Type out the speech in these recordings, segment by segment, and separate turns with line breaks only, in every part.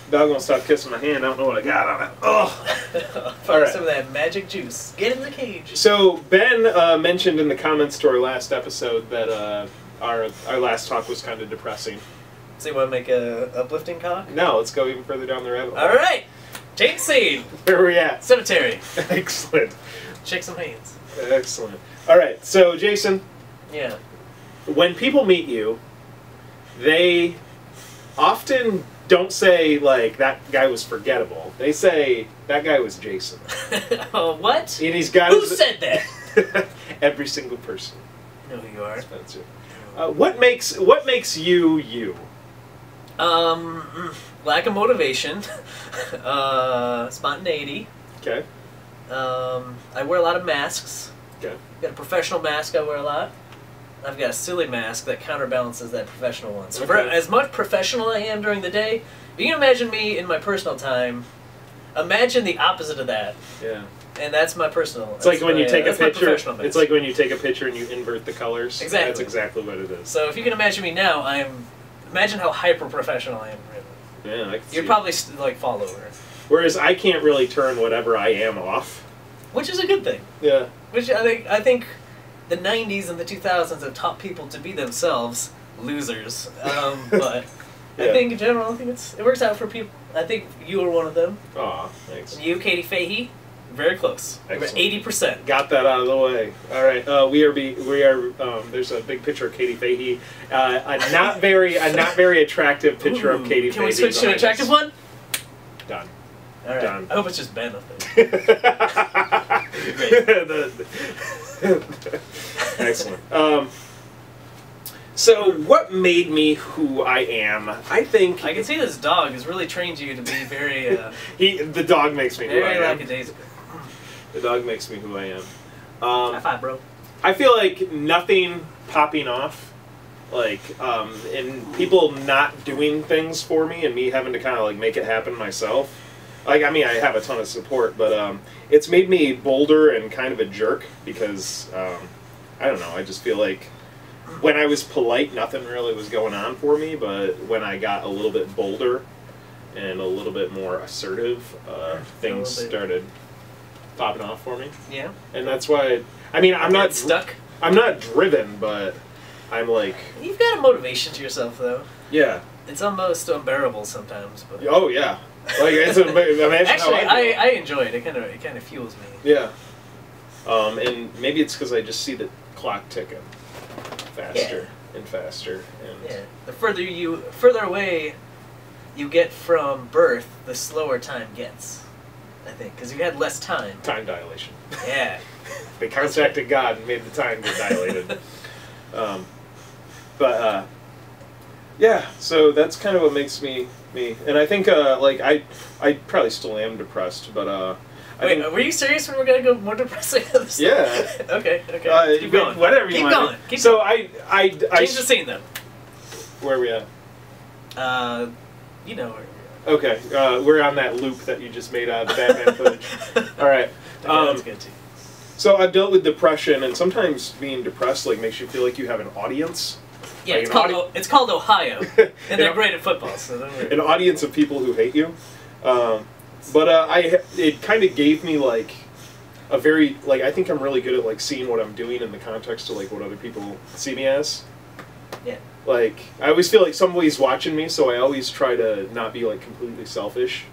Dog won't stop kissing my hand. I don't know what I got on it. Oh. All right.
Some of that magic juice. Get in the cage.
So Ben mentioned in the comments to our last episode that our last talk was kind of depressing.
So you want to make a uplifting talk?
No, let's go even further down the rabbit hole.
All right. Take scene.
Where are we at?
Cemetery.
Excellent.
Shake some hands.
Excellent. All right. So Jason.
Yeah.
When people meet you, they often don't say, like, that guy was forgettable. They say, that guy was Jason.
What?
And he's got
Who said that?
Every single person.
I know who you are.
Spencer. What makes you you?
Lack of motivation. Spontaneity.
Okay.
I wear a lot of masks.
Okay.
Got a professional mask I wear a lot. I've got a silly mask that counterbalances that professional one. So for as much professional I am during the day, you can imagine me in my personal time. Imagine the opposite of that.
Yeah.
And that's my personal.
It's like when you take a picture.
It's
like when you take a picture and you invert the colors.
Exactly.
That's exactly what it is.
So if you can imagine me now, imagine how hyper professional I am. Really.
Yeah, I can see
You'd probably like fall over.
Whereas I can't really turn whatever I am off.
Which is a good thing.
Yeah.
Which I think the 90s and the 2000s have taught people to be themselves, losers. But
yeah.
I think in general, it works out for people. I think you were one of them.
Aw, thanks.
And you, Katie Fahey, very close.
Excellent.
80%.
Got that out of the way. All right. We are. There's a big picture of Katie Fahey. A not very attractive picture of Katie Fahey.
Can we switch to an attractive one?
Done.
All right.
Done.
I hope it's just Ben up there.
Excellent. So what made me who I am? I think
I can see this dog has really trained you to be very.
The dog makes me who I
very
am.
lackadaisical.
The dog makes me who I am.
High five, bro.
I feel like nothing popping off, like, and people not doing things for me, and me having to kind of like make it happen myself. Like, I mean, I have a ton of support, but it's made me bolder and kind of a jerk because I don't know. I just feel like when I was polite, nothing really was going on for me, but when I got a little bit bolder and a little bit more assertive, things started popping off for me.
Yeah.
And that's why, I mean, I'm not
stuck.
I'm not driven, but I'm like...
You've got a motivation to yourself, though.
Yeah.
It's almost unbearable sometimes. But
oh, yeah. Like, it's imagine
actually,
how
I enjoy it. It kind of fuels me.
Yeah. And maybe it's because I just see the clock ticking faster and faster. And
yeah. The further away you get from birth, the slower time gets. I think, because you had less time.
Time dilation.
Yeah.
They contacted God and made the time get dilated. Yeah, so that's kind of what makes me me. And I think, like, I probably still am depressed, but,
Wait, were you serious when we're going to go more depressing?
Yeah.
Okay. Keep going.
Whatever you want. Keep going.
Change the scene, then.
Where are we at?
You know where.
Okay, we're on that loop that you just made out of the Batman footage. All right.
That's good too.
So I've dealt with depression, and sometimes being depressed like makes you feel like you have an audience.
Yeah,
like
it's called Ohio, and they're great at football. So
an audience of people who hate you. It kind of gave me like a very I think I'm really good at like seeing what I'm doing in the context of like what other people see me as.
Yeah.
Like, I always feel like somebody's watching me, so I always try to not be, like, completely selfish.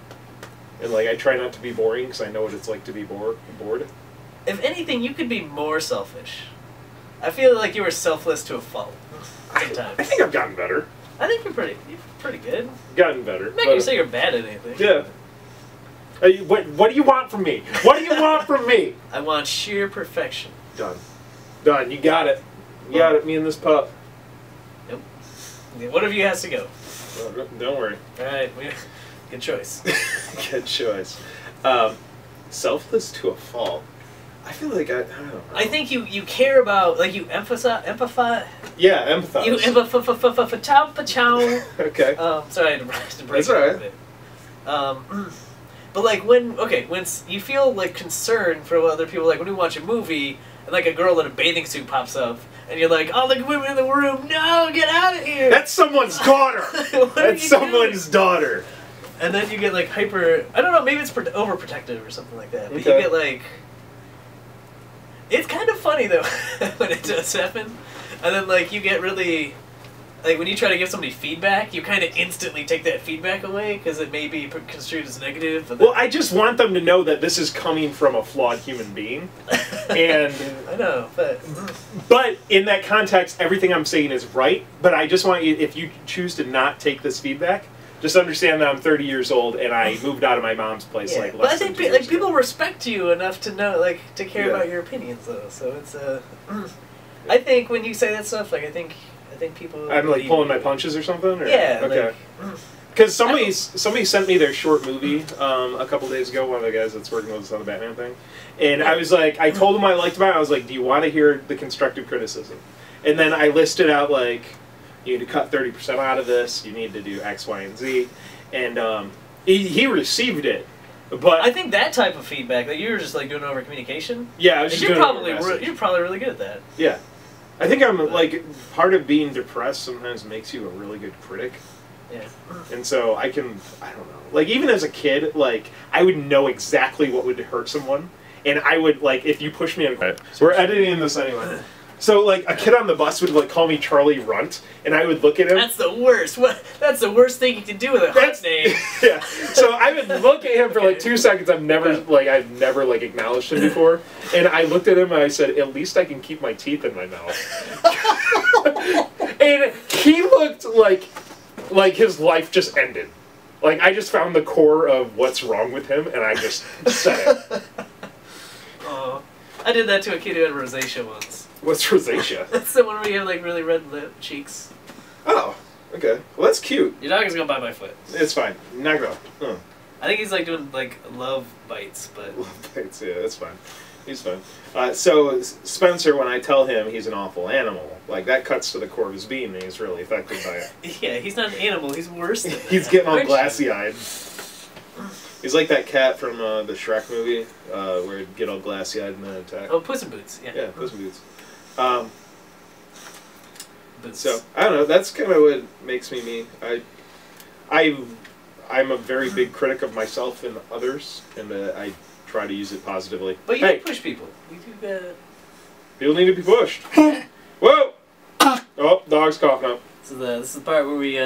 And, like, I try not to be boring, because I know what it's like to be bored.
If anything, you could be more selfish. I feel like you were selfless to a fault, sometimes.
I think I've gotten better.
I think you're pretty good.
Gotten better.
I'm not going to say you're bad at anything.
Yeah. What do you want from me? What do you want from me?
I want sheer perfection.
Done. Done. You got it. You got it, me and this pup.
One of you has to go.
Don't worry.
All right. Good choice.
Good choice. Selfless to a fault. I feel like I don't know.
I think you care about, like, you empathize.
Yeah, empathize.
You empathize.
Okay.
Sorry, I had to break
That's all right.
a bit. But like when you feel like concern for what other people like when we watch a movie and like a girl in a bathing suit pops up. And you're like, all the women in the room, no, get out of here!
That's someone's daughter! That's someone's daughter!
and then you get like hyper. I don't know. Maybe it's overprotective or something like that. But
Okay.
you get like. It's kind of funny though when it does happen, and then like you get really. Like, when you try to give somebody feedback, you kind of instantly take that feedback away because it may be construed as negative. But
well, I just want them to know that this is coming from a flawed human being. And
I know,
but in that context, everything I'm saying is right. But I just want you, if you choose to not take this feedback, just understand that I'm 30 years old and I moved out of my mom's place
yeah.
like
But I
less
think
than 2 years
people
ago.
respect you enough to know, like, to care
Yeah.
about your opinions, though. So it's I think when you say that stuff, like, I think people.
I'm like
believe
pulling my
you.
punches or something? Or?
Yeah.
Okay.
Like,
Because somebody sent me their short movie a couple days ago, one of the guys that's working with us on the Batman thing. And I was like, I told him I liked about it. I was like, do you want to hear the constructive criticism? And then I listed out, like, you need to cut 30% out of this. You need to do X, Y, and Z. And he received it. But
I think that type of feedback that you were just like doing over communication.
yeah, I was just
You're
doing
probably
it over message.
you're probably really good at that.
Yeah. I think I'm, like, part of being depressed sometimes makes you a really good critic.
Yeah.
And so I don't know. Like, even as a kid, like, I would know exactly what would hurt someone. And I would, like, if you push me on... We're editing this anyway. So, like, a kid on the bus would, like, call me Charlie Runt, and I would look at him...
That's the worst. That's the worst thing you can do with a hot name.
Yeah. So I would look at him for, like, 2 seconds. I've never acknowledged him before. And I looked at him and I said, at least I can keep my teeth in my mouth. And he looked like his life just ended. Like, I just found the core of what's wrong with him, and I just said it.
Oh, I did that to a kid who had rosacea once.
What's rosacea?
That's the one where you have like really red lip cheeks.
Oh, okay. Well, that's cute.
Your dog is gonna bite my foot.
It's fine. Knock it off. Oh.
I think he's like doing like love bites, but
Love bites, yeah, that's fine. He's fine. So Spencer, when I tell him he's an awful animal, like, that cuts to the core of his being, and he's really affected by it.
yeah, he's not an animal. He's worse than
He's
that.
getting all
Aren't you?
glassy-eyed. He's like that cat from the Shrek movie, where he'd get all glassy-eyed and then attack.
Oh, Puss in Boots. Yeah.
Yeah, Puss in Boots.
Boots.
So I don't know. That's kind of what makes me me. I'm a very big critic of myself and others, and I try to use it positively.
But you
Hey,
do push people. You do.
people need to be pushed. Whoa! Oh, dog's coughing up.
So this is the part where we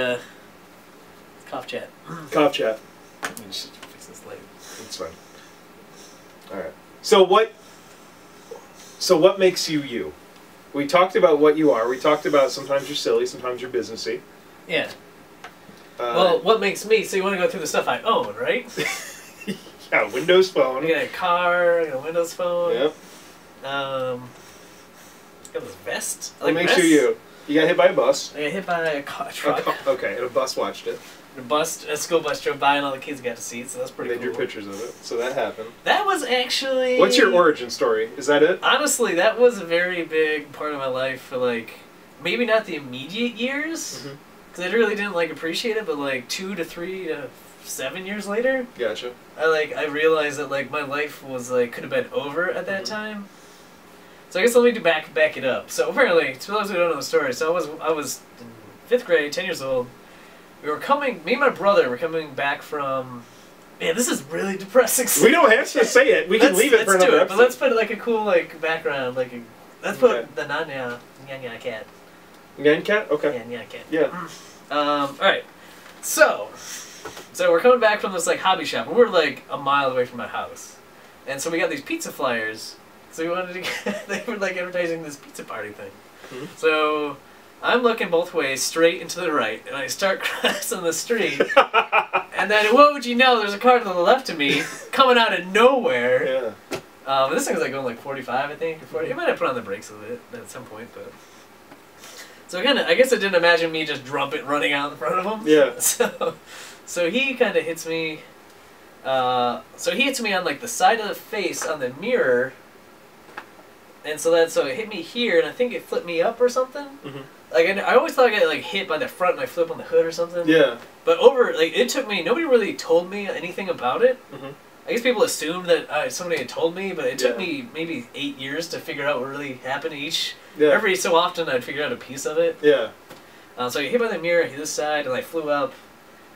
cough chat.
Cough chat.
Let me just fix this later.
It's fine. All right. So what makes you you? We talked about what you are. We talked about sometimes you're silly, sometimes you're businessy.
Yeah. Well, what makes me? So you want to go through the stuff I own, right?
yeah, Windows Phone.
I got a car, I got a Windows Phone.
Yep.
Got this vest. I
What
like
makes
vests.
you? You got hit by a bus.
I got hit by a truck.
Okay, and a bus watched it.
A school bus drove by and all the kids got to see it, so that's pretty
They
cool.
drew pictures of it, so that happened.
That was actually...
What's your origin story? Is that it?
Honestly, that was a very big part of my life for, like, maybe not the immediate years, because I really didn't, like, appreciate it, but, like, 2 to 3 to 7 years later,
Gotcha.
I realized that, like, my life was, like, could have been over at that time. So I guess let me back it up. So apparently, to those who don't know the story, so I was in 5th grade, 10 years old. Me and my brother were coming back from... Man, this is really depressing.
We don't have to say it. We can leave it for another episode.
But let's put like a cool like background, like let's put the Nanya cat.
Nyan cat? Okay.
Yeah, cat.
Yeah.
All right. So we're coming back from this like hobby shop, and we're like a mile away from my house, and so we got these pizza flyers. So we wanted to get, they were like advertising this pizza party thing. So I'm looking both ways, straight and to the right, and I start crossing the street. And then, what would you know, there's a car to the left of me, coming out of nowhere.
Yeah.
This thing was like going like 45, I think, or 40. It might have put on the brakes a bit at some point, but... So again, I guess I didn't imagine me just running out in front of him.
Yeah.
So he kind of hits me... so he hits me on like the side of the face on the mirror. And so it hit me here, and I think it flipped me up or something. Like I always thought I got like hit by the front and I flip on the hood or something.
Yeah.
But it took me. Nobody really told me anything about it. I guess people assumed that somebody had told me, but it took me maybe 8 years to figure out what really happened each.
Yeah.
Every so often I'd figure out a piece of it.
Yeah.
So I hit by the mirror, hit this side, and I flew up.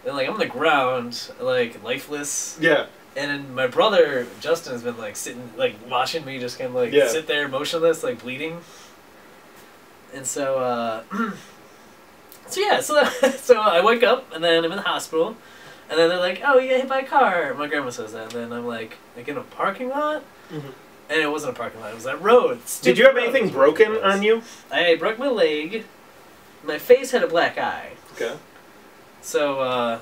And like I'm on the ground, like lifeless.
Yeah.
And then my brother Justin has been like sitting, like watching me, just kind of like sit there motionless, like bleeding. And so, so I wake up and then I'm in the hospital, and then they're like, "Oh, you got hit by a car." My grandma says that, and then I'm like in a parking lot, and it wasn't a parking lot; it was that road.
Did you have anything broken on you?
I broke my leg. My face had a black eye.
Okay.
So,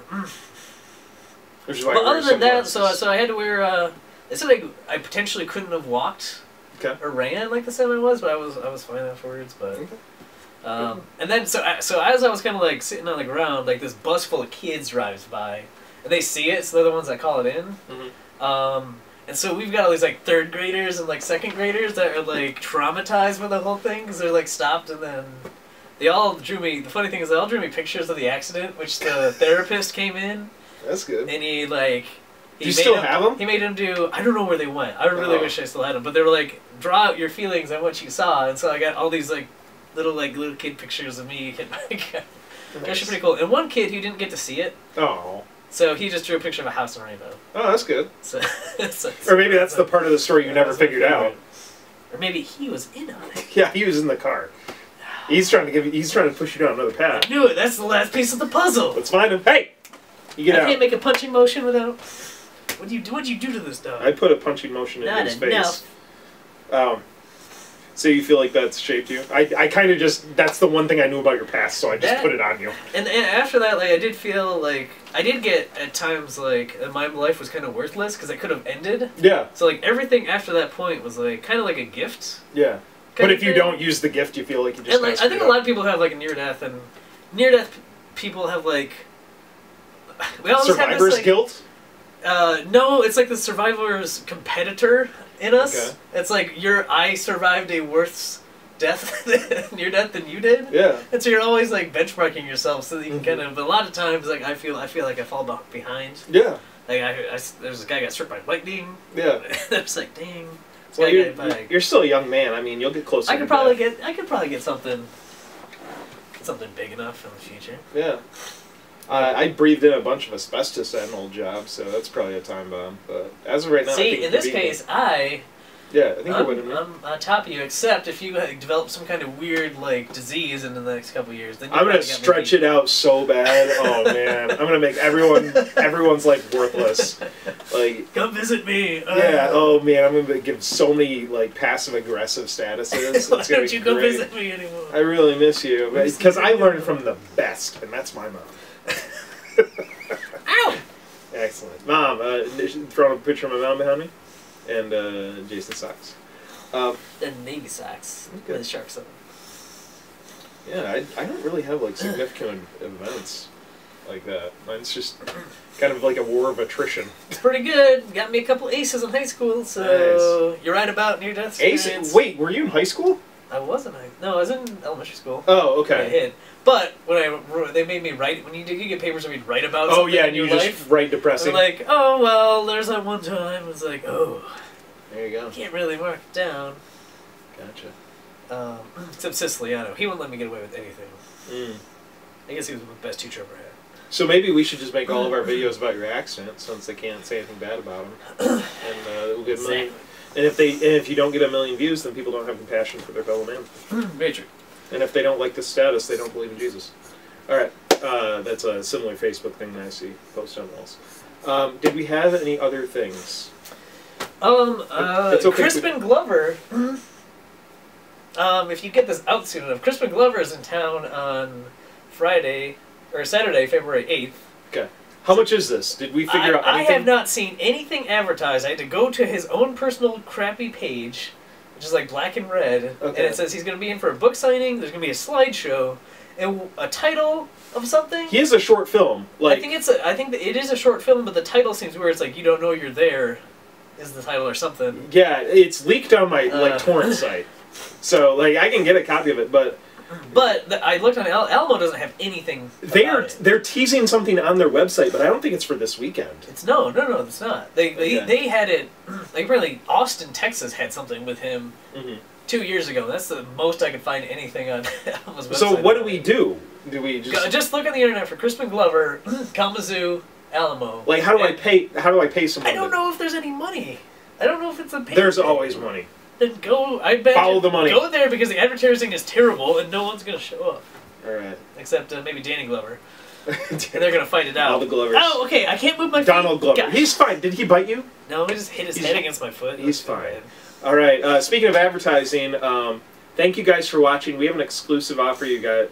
Which is why
but other than that, so I had to wear. They said I potentially couldn't have walked or ran like the said I was, but I was fine afterwards. But and then so as I was kind of like sitting on the ground, like this bus full of kids drives by, and they see it, so they're the ones that call it in. And so we've got all these like third graders and like second graders that are like traumatized by the whole thing because they're like stopped, and then they all drew me. The funny thing is they all drew me pictures of the accident, which the therapist came in.
That's good.
And he like.
Do you still have them?
He made them do. I don't know where they went. I really wish I still had them, but they were like, draw out your feelings on what you saw, and so I got all these like little kid pictures of me. Actually, pretty cool. And one kid who didn't get to see it.
Oh.
So he just drew a picture of a house in Rainbow.
Oh, that's good.
So,
or maybe that's the part of the story you never figured out.
Or maybe he was in on it.
Yeah, he was in the car. He's trying to push you down another path.
I knew it. That's the last piece of the puzzle.
Let's find him. Hey, you get out.
I can't make a punching motion without. What'd you do to this dog?
I put a punching motion in his face. So you feel like that's shaped you? I kind of just, that's the one thing I knew about your past, so I just put it on you.
And after that, like, I did feel like, I did get at times like, my life was kind of worthless because it could have ended.
Yeah.
So like, everything after that point was like, kind of like a gift.
Yeah. But if you don't use the gift, you feel like you just
and like, I think a lot of people have like a near-death, and near-death people have like, we always
survivor's
have this, like,
guilt?
No, it's like the survivor's competitor in us.
Okay.
It's like I survived a worse death near death than you did.
Yeah.
And so you're always like benchmarking yourself so that you can kind of. But a lot of times, like I feel like I fall behind.
Yeah.
Like there's this guy got struck by lightning.
Yeah.
It's like dang.
Well, you're still a young man. I mean, you'll get closer.
I could probably get something big enough in the future.
Yeah. I breathed in a bunch of asbestos at an old job, so that's probably a time bomb. But as of right now,
see, in this case, I
think you're winning me.
I'm on top of you, except if you develop some kind of weird like disease in the next couple of years, then
I'm gonna stretch it out so bad. Oh man, I'm gonna make everyone's like worthless. Like,
come visit me.
Yeah. Oh man, I'm gonna give so many like passive aggressive statuses.
Why don't you come visit me anymore?
I really miss you because I learned from the best, and that's my mom.
Ow!
Excellent. Mom, throwing a picture of my mom behind me, and Jason's socks.
The Navy socks with the sharks on them.
Yeah, I don't really have like significant events like that. Mine's just kind of like a war of attrition.
It's pretty good. Got me a couple aces in high school, so you're right about near death experience.
Ace? Wait, were you in high school?
I wasn't. No, I was in elementary school.
Oh, okay.
I hid. But when they made me write, when you get papers where you'd write about something.
Oh yeah, and you just write depressing.
They're like, oh well, there's that one time. It's like, oh,
there you go.
Can't really mark it down.
Gotcha.
Except Siciliano, he wouldn't let me get away with anything.
Mm.
I guess he was the best teacher I ever had.
So maybe we should just make all of our videos about your accident, since they can't say anything bad about them, and we'll get a million. And if you don't get 1 million views, then people don't have compassion for their fellow man.
Very true.
And if they don't like the status, they don't believe in Jesus. All right, that's a similar Facebook thing that I see posted on walls. Did we have any other things?
It's okay. Crispin Glover. If you get this out soon enough, Crispin Glover is in town on Friday or Saturday, February 8th.
Okay. How much is this? Did we figure out anything?
I have not seen anything advertised. I had to go to his own personal crappy page, which is like black and red, and it says he's going to be in for a book signing. There's going to be a slideshow and a title of something.
He is a short film. Like
I think it is a short film, but the title seems weird. It's like you don't know you're there, is the title or something.
Yeah, it's leaked on my torrent site, so like I can get a copy of it, but.
But I looked on Alamo doesn't have anything.
They're teasing something on their website, but I don't think it's for this weekend.
It's no, it's not. They had it. Like really, Austin, Texas had something with him 2 years ago. That's the most I could find anything on Almo's website.
So what do we do? Do we just...
Just look on the internet for Crispin Glover, Kalamazoo, Alamo.
Like, how do I pay? How do I pay someone?
I don't know if there's any money. I don't know if it's a pay.
There's always money.
Then go. I bet.
Follow the money.
Go there because the advertising is terrible and no one's gonna show up.
All right.
Except maybe Danny Glover. And they're gonna fight it out.
All the Glovers.
Oh, okay. I can't move my feet.
Donald Glover.
Gosh.
He's fine. Did he bite you?
No, he just hit his head against my foot.
He's fine. All right. Speaking of advertising, thank you guys for watching. We have an exclusive offer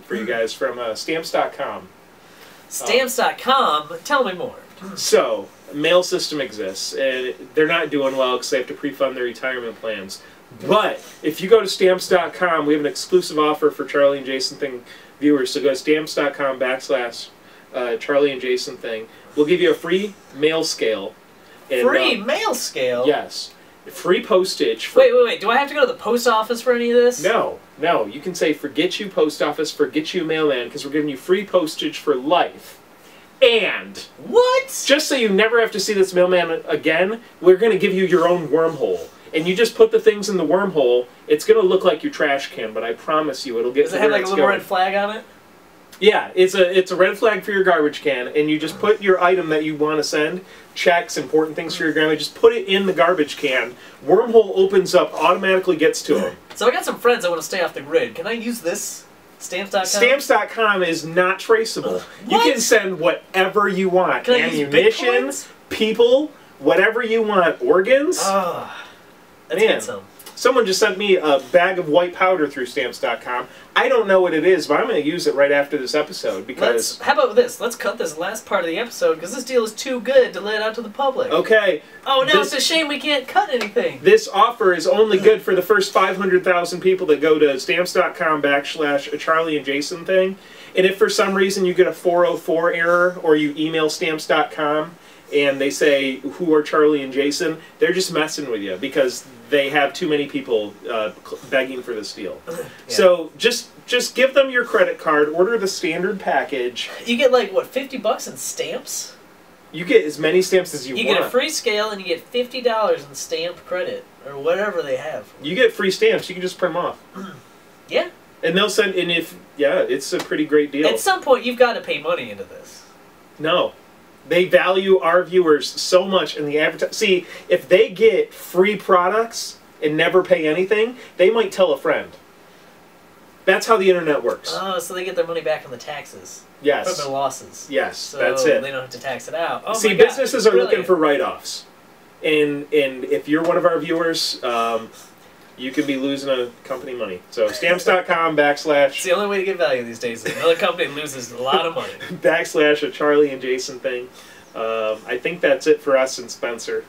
for you guys from Stamps.com.
Stamps.com. Tell me more.
So, mail system exists, and they're not doing well because they have to pre-fund their retirement plans. But if you go to Stamps.com, we have an exclusive offer for Charlie and Jason Thing viewers. So go to Stamps.com / Charlie and Jason Thing. We'll give you a free mail scale. And,
free mail scale?
Yes. Free postage.
Wait. Do I have to go to the post office for any of this?
No. You can say, forget you post office, forget you mailman, because we're giving you free postage for life. And...
What?
Just so you never have to see this mailman again, we're going to give you your own wormhole. And you just put the things in the wormhole, it's going to look like your trash can, but I promise you it'll get
Does it have like a little red flag on it?
Yeah, it's a red flag for your garbage can, and you just put your item that you want to send, checks, important things for your grandma, just put it in the garbage can. Wormhole opens up, automatically gets to them.
So I got some friends that want to stay off the grid. Can I use this? Stamps.com?
Stamps.com is not traceable. You can send whatever you want.
Can I
ammunition,
use
people, whatever you want. Organs.
Let's get some.
Someone just sent me a bag of white powder through Stamps.com. I don't know what it is, but I'm going to use it right after this episode because...
How about this? Let's cut this last part of the episode because this deal is too good to let it out to the public.
Okay.
Oh, no, it's a shame we can't cut anything.
This offer is only good for the first 500,000 people that go to Stamps.com / Charlie and Jason Thing. And if for some reason you get a 404 error or you email Stamps.com and they say, who are Charlie and Jason, they're just messing with you because they have too many people begging for this deal. Yeah. So just give them your credit card, order the standard package.
You get like, what, $50 in stamps?
You get as many stamps as you want.
You get a free scale and you get $50 in stamp credit, or whatever they have.
You get free stamps, you can just print them off.
Yeah.
And they'll send, and it's a pretty great deal.
At some point, you've got to pay money into this.
No. They value our viewers so much in the advertising. See, if they get free products and never pay anything, they might tell a friend. That's how the internet works.
Oh, so they get their money back on the taxes.
Yes.
From their losses.
Yes,
so
that's it.
They don't have to tax it out. Oh
See,
my God,
businesses are looking for write-offs. And if you're one of our viewers, you could be losing a company money. So Stamps.com /
It's the only way to get value these days. Another company loses a lot of money.
/ a Charlie and Jason Thing. I think that's it for us and Spencer.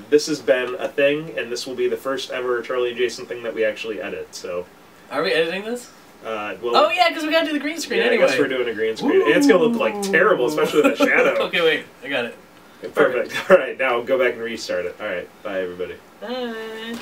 This has been a thing, and this will be the first ever Charlie and Jason Thing that we actually edit. So,
are we editing this?
Well,
oh yeah, because we gotta do the green screen anyway.
I guess we're doing a green screen. And it's gonna look like terrible, especially with that shadow.
Okay, wait, I got it.
Perfect. All right, now go back and restart it. All right, bye everybody.
Bye.